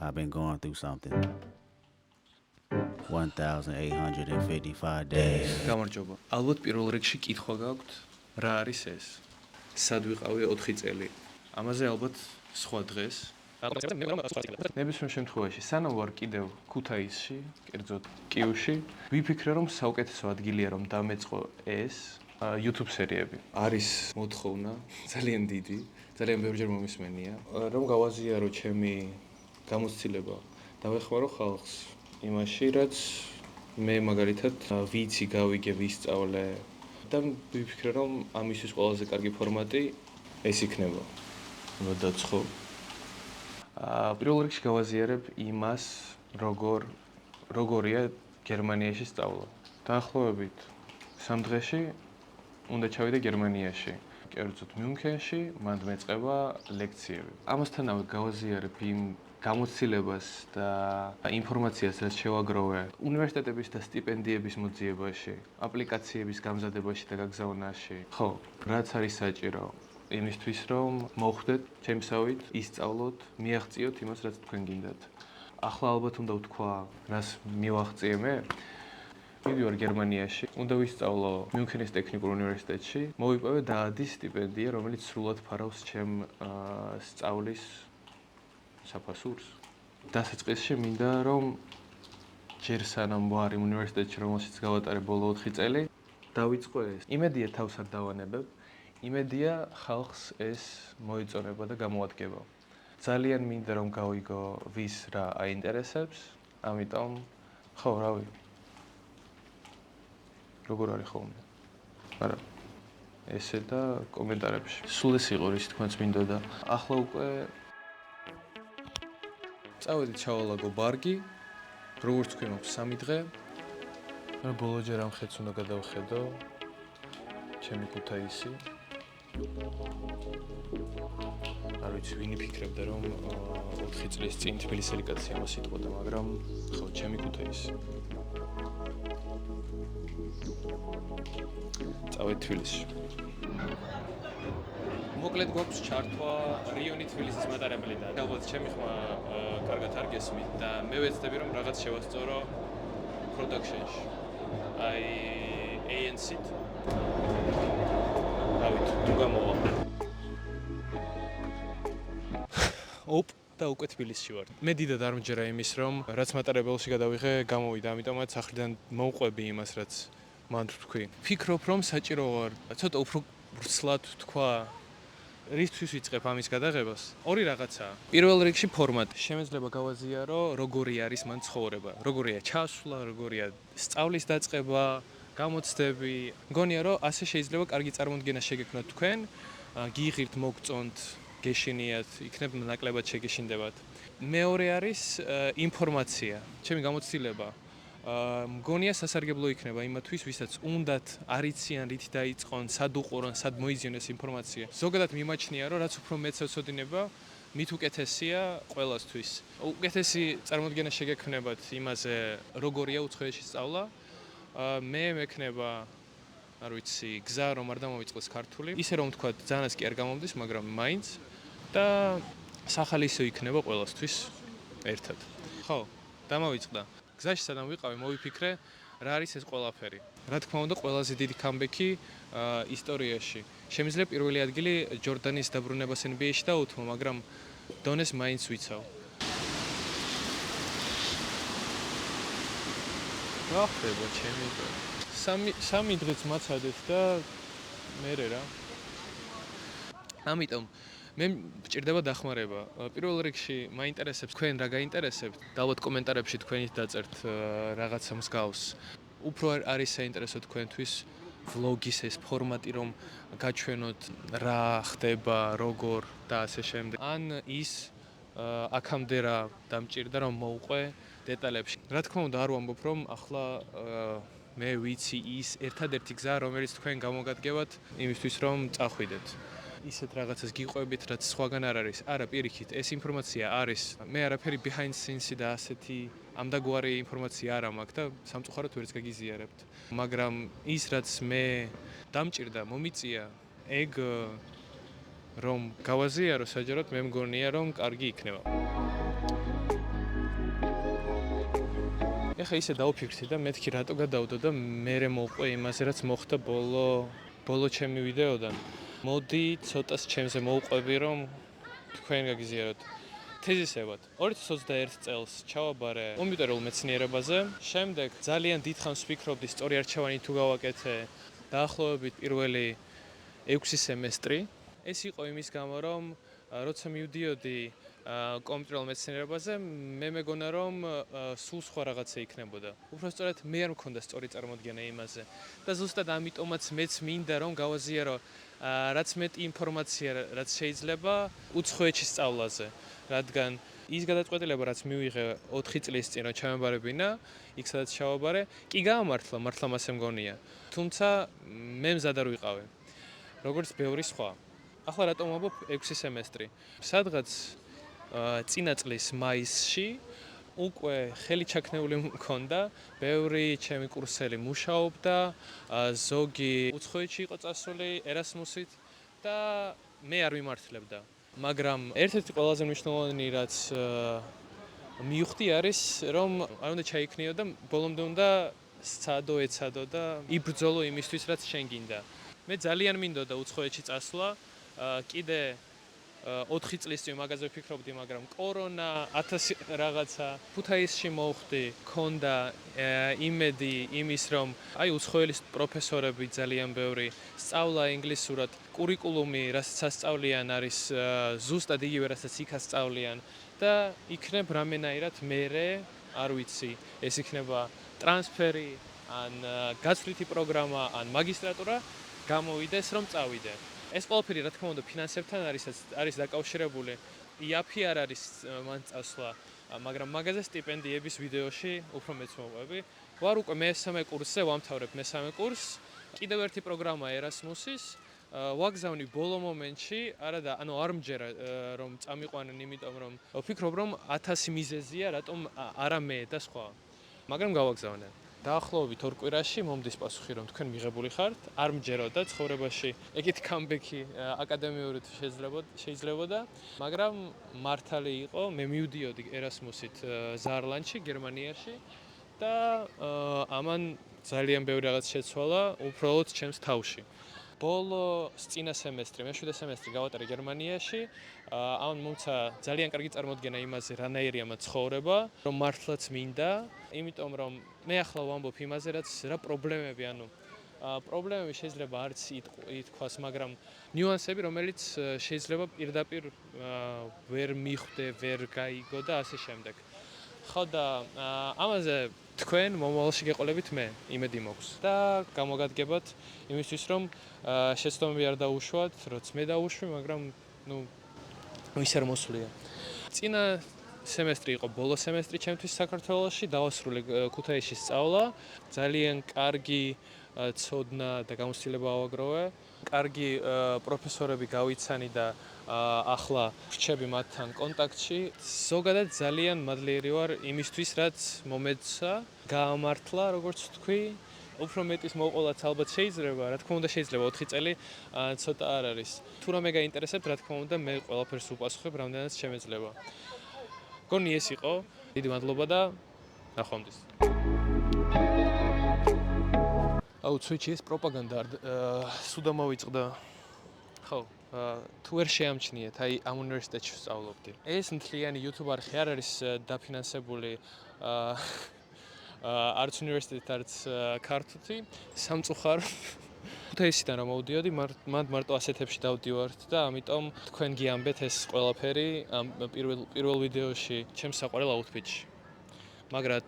I've been going through something. 1855 days. გამარჯობა. ალბათ პირველ რიგში კითხვა გაქვთ, რა არის ეს? სად ვიყავი 4 წელი? ამაზე ალბათ სხვა დღეს. ნებისმიერ შემთხვევაში, სანამ ვარ კიდევ ქუთაისში, კერძოდ კიევში, ვიფიქრე, რომ საუკეთესო ადგილია, რომ დამეწყო ეს YouTube სერიები. არის მოთხოვნა ძალიან დიდი, ძალიან ბევრჯერ მომისმენია, რომ გავაზიარო ჩემი გამოცდილება და ვეხმარო ხალხს იმაში, რაც მე მაგალითად ვიცი, გავიგე, ვისწავლე და ვიფიქრე, რომ ამისთვის ყველაზე კარგი ფორმატი ეს იქნება. მოდაცხო. პირველ რიგში გავაზიარებ იმას, როგორია გერმანიაში სწავლა. დაახლოებით 3 დღეში უნდა ჩავიდე გერმანიაში, კერძოდ მიუნხენში, მანდ მეწყება ლექციები. ამასთანავე გავაზიარებ იმ გამოცდილებას და ინფორმაციას, რაც შევაგროვე უნივერსიტეტების და სტიპენდიების მოძიებაში, აპლიკაციების გამზადებაში და გაგზავნაში. ხო, რაც არის საჭირო იმისთვის, რომ მოხვდეთ ჩემსავით, ისწავლოთ, მიაღწიოთ იმას, რაც თქვენ გინდათ. ახლა ალბათ უნდა ვთქვა, რას მივაღწიე მე. მივიდივარ გერმანიაში, უნდა ვისწავლო მიუნხენის ტექნიკურ უნივერსიტეტში, მოვიპოვე დაადის სტიპენდია, რომელიც სრულად ფარავს ჩემ სწავლის საფასურს. დასაწყისში მინდა, რომ ჯერ სანამ ვარ იმ უნივერსიტეტში, რომელშიც გავატარე ბოლო 4 წელი, დავიწყო ეს. იმედია თავს არ დავანებებ, იმედია ხალხს ეს მოეწონება და გამოადგება. ძალიან მინდა, რომ გავიგო ვის რა აინტერესებს, ამიტომ ხო, რავი. როგორ არის ხოლმე? არა. ესე და კომენტარებში. სულ ეს იყო, რის თქვენც მინდოდა. ახლა უკვე წავედით ჩავალაგო ბარგი, როგორც თქვენ მაქვს 3 დღე. რა ბოლოჯერ ამ ხეთს უნდა გადავხედო. ჩემი ქუთაისი. არ ვიცი, ვინ იფიქრებდა, რომ 4 წლის წინ თბილისელი კაცი ამას იტყოდა, მაგრამ ხო, ჩემი ქუთაისი. წავედი თბილისში. მოკლედ გვაქვს ჩართვა რიონი თბილისის მატარებლიდან. ალბათ ჩემი ხმა კარგად არ გესმით და მე ვეცდები, რომ რაღაც შევასწორო production-ში. აი ANC-თ. რავით, თუ გამოვა. ოპ და უკვე თბილისში ვარ. მე დიდად არ მჯერა იმის, რომ რაც მატარებელში გადავიღე, გამოვიდა, ამიტომაც ახრიდან მოვყვები იმას, რაც მანდ ვთქვი. ფიქრობ, რომ საჭირო ვარ ცოტა უფრო ვრცლად თქვა, რისთვის ვიწყებ ამის გადაღებას? ორი რაღაცაა. პირველ რიგში ფორმატი. შემეძლება გავაზიარო, როგორი არის მან ცხოვრება, როგორია ჩასვლა, როგორია სწავლის დაწყება, გამოცდები. მგონია, რომ ასე შეიძლება კარგი წარმოდგენა შეგექმნათ თქვენ, გიიღირთ, მოგწონთ, გეშინიათ, იქნებ ნაკლებად შეგეშინდებათ. მეორე არის ინფორმაცია. ჩემი გამოცდილება მგონია სასარგებლო იქნება იმათვის, ვისაც უნდათ არიციან, რით დაიწყონ, სად უყურონ, სად მოიზიონ ეს ინფორმაცია. ზოგადად მიმაჩნია, რომ რაც უფრო მეც ოცოდინება, მით უკეთესია ყველასთვის. უკეთესი წარმოდგენა შეგექმნებათ იმაზე, როგორია უცხოეთში სწავლა. მე მექნება, არ ვიცი, გზა რომ არ დამოვიწყოს ქართული. ისე რომ ვთქვათ, ძალიანაც კი არ გამომდის, მაგრამ მაინც და სახალისო იქნება ყველასთვის ერთად. ხო, დამოვიწყდა. გზაში სანამ ვიყავი, მოვიფიქრე, რა არის ეს ყველაფერი. რა თქმა უნდა, ყველაზე დიდი კამბექი ისტორიაში. შემიძლია პირველი ადგილი ჯორდანის დაბრუნებას NBA-ში დაუთმო, მაგრამ დონეს მაინც ვიცავ. რა ხდება ჩემი? 3 დღეც მაცადეთ და მერე რა. ამიტომ მე მჭირდება დახმარება. პირველ რიგში მაინტერესებს თქვენ რა გაინტერესებთ. ალბათ კომენტარებში თქვენით დაწერთ რაღაცა მსგავს. უფრო არის საინტერესო თქვენთვის ვლოგის ეს ფორმატი, რომ გაჩვენოთ რა ხდება, როგორ და ასე შემდეგ. ან ის აქამდე რა დამჭირდა, რომ მოვყვე დეტალებში. რა თქმა უნდა, არ ვამბობ, რომ ახლა მე ვიცი ის ერთადერთი გზა, რომელიც თქვენ გამოგადგებათ იმისთვის, რომ წახვიდეთ. ისეთ რაღაცას გიყვებით, რაც სხვაგან არ არის. არა, პირიქით, ეს ინფორმაცია არის. მე არაფერი behind scenes-ი და ასეთი ამდაგვარი ინფორმაცია არ მაქვს და სამწუხაროდ ვერც გაგიზიარებთ. მაგრამ ის, რაც მე დამჭირდა, მომიწია, ეგ რომ გავაზიარო საჯაროდ, მე მგონია, რომ კარგი იქნება. ეხლა ისე დავფიქრდი და მეთქი რატო გადავდო და მე მოვყვე იმაზე რაც მოხდა ბოლო ჩემი ვიდეოდან. მოდი ცოტას ჩემზე მოვყვები რომ თქვენ გაგიზიაროთ. თეზისებად 2021 წელს ჩავაბარე კომპიუტერულ მეცნიერებაზე. შემდეგ ძალიან დიდხანს ვფიქრობდი სწორი არჩევანი თუ გავაკეთე. დაახლოებით პირველი 6 სემესტრი. ეს იყო იმის გამო რომ როცა მივდიოდი კომპიუტერულ მეცნიერებაზე მე მეგონა რომ სულ სხვა რაღაცა იქნებოდა. უბრალოდ მე არ მქონდა სწორი წარმოდგენა იმაზე და ზუსტად ამიტომაც მეც მინდა რომ გავაზიარო რაც მეტი ინფორმაცია რაც შეიძლება უცხოეთში სწავლაზე, რადგან ის გადაწყვეტილება რაც მივიღე 4 წლის წინ რომ ჩავაბარებინა, იქ სადაც ჩავაბარე, კი გაამართლა, მართლა მასე მგონია. თუმცა მე მზად არ ვიყავი. როგორც ბევრი სხვა. ახლა რატომ ვამბობ 6 სემესტრი? სადღაც წინა წლის მაისში უკვე ხელი ჩაქნეული მქონდა, ბევრი ჩემი კურსელი მუშაობდა, ზოგი უცხოეთში იყო წასული ერასმუსით და მე არ მიმართლებდა. მაგრამ ერთ-ერთი ყველაზე მნიშვნელოვანი რაც მივხვდი არის რომ არ უნდა ჩაიქნიო და ბოლომდე უნდა ეცადო და იბრძოლო იმისთვის რაც შენ გინდა. მე ძალიან მინდოდა უცხოეთში წასვლა, კიდე 4 წლის წინ მაგაზე ვფიქრობდი, მაგრამ კორონა 1000 რაღაცა ქუთაისში მოვხდი, ქონდა იმედი იმის რომ აი უცხოელის პროფესორები ძალიან ბევრი სწავლა ინგლისურად, კურიკულუმი რასაც ასწავლიან არის ზუსტად იგივე რასაც იქ ასწავლიან და იქნებ რამენაირად მერე არ ვიცი, ეს იქნება ტრანსფერი ან გაცვლითი პროგრამა ან მაგისტრატურა გამოვიდეს რომ წავიდე. ეს ყველაფერი რა თქმა უნდა ფინანსებთან არის დაკავშირებული. იაფი არ არის მან წასვლა, მაგრამ მაგაზე სტიპენდიების ვიდეოში უფრო მეც მოვყვები. ვარ უკვე მესამე კურსზე, ვამთავრებ მესამე კურსს. კიდევ ერთი პროგრამა ერასმუსის. ვაგზავნი ბოლო მომენტში, არა არ მჯერა რომ წამიყვანენ, იმიტომ რომ ვფიქრობ რომ 1000 მიზეზია, რატომ არა მე და სხვა. მაგრამ გავაგზავნე. დაახლოებით 2 კვირაში მომდის პასუხი რომ თქვენ მიღებული ხართ, არ მჯეროდა ცხოვრებაში ეგეთი კამბექი აკადემიურად შეიძლებოდა, მაგრამ მართალი იყო, მე მივდიოდი ერასმუსით ზაარლანდში, გერმანიაში და ამან ძალიან ბევრი რაღაც შეცვალა უბრალოდ ჩემს თავში. ბოლო წინა სემესტრი, მე-7 სემესტრი გავატარე გერმანიაში, ამან მომცა ძალიან კარგი წარმოდგენა იმაზე, რანაირია ცხოვრება, რომ მართლაც მინდა, იმიტომ რომ მე ახლა ვამბობ იმაზე, რა პრობლემები, პრობლემები შეიძლება არც ითქვას, მაგრამ ნიუანსები, რომელიც შეიძლება პირდაპირ ვერ მიხვდე, ვერ გაიგო და ასე შემდეგ. ხო და ამაზე თქვენ მომავალში გეყოლებით მე, იმედი მაქვს და გამოგადგებათ იმისთვის რომ შეცდომები არ დაუშვათ, როც მე დავუშვი, მაგრამ ის არ მოსვლია. წინა სემესტრი იყო ბოლო სემესტრი ჩემთვის საქართველოში, დავასრულე ქუთაისში სწავლა, ძალიან კარგი ცოდნა და გამოცდილება ავაგროვე. კარგი პროფესორები გავიცანი და ახლა ვრჩები მათთან კონტაქტში. ზოგადად ძალიან მადლიერი ვარ იმისთვის, რაც მომეცა, გაამართლა, როგორც ვთქვი. უფრო მეტის მოყოლაც ალბათ შეიძლება, რა თქმა უნდა შეიძლება 4 წელი ცოტა არ არის. თუ რამე გაინტერესებთ, რა თქმა უნდა მე ყველაფერს უპასუხებ, რამდენად შემეძლება. გონი ეს იყო. დიდი მადლობა და ნახვამდის. აუ ცუჩი ეს პროპაგანდა სუდა მოვიწყდა. ხო, თუ ვერ შეამჩნიეთ, აი ამ უნივერსიტეტში ვსწავლობდი. ეს მთლიანი YouTube არხი არ არის დაფინანსებული არც უნივერსიტეტით, არც ქართუთი, სამწუხარო. ქუთაისიდან რომ მოვდიოდი, მარტო ასეთებში დავდივართ და ამიტომ თქვენ გიამბეთ ეს ყველაფერი ამ პირველ ვიდეოში ჩემს საყვარელ აუთფიტში. მაგრად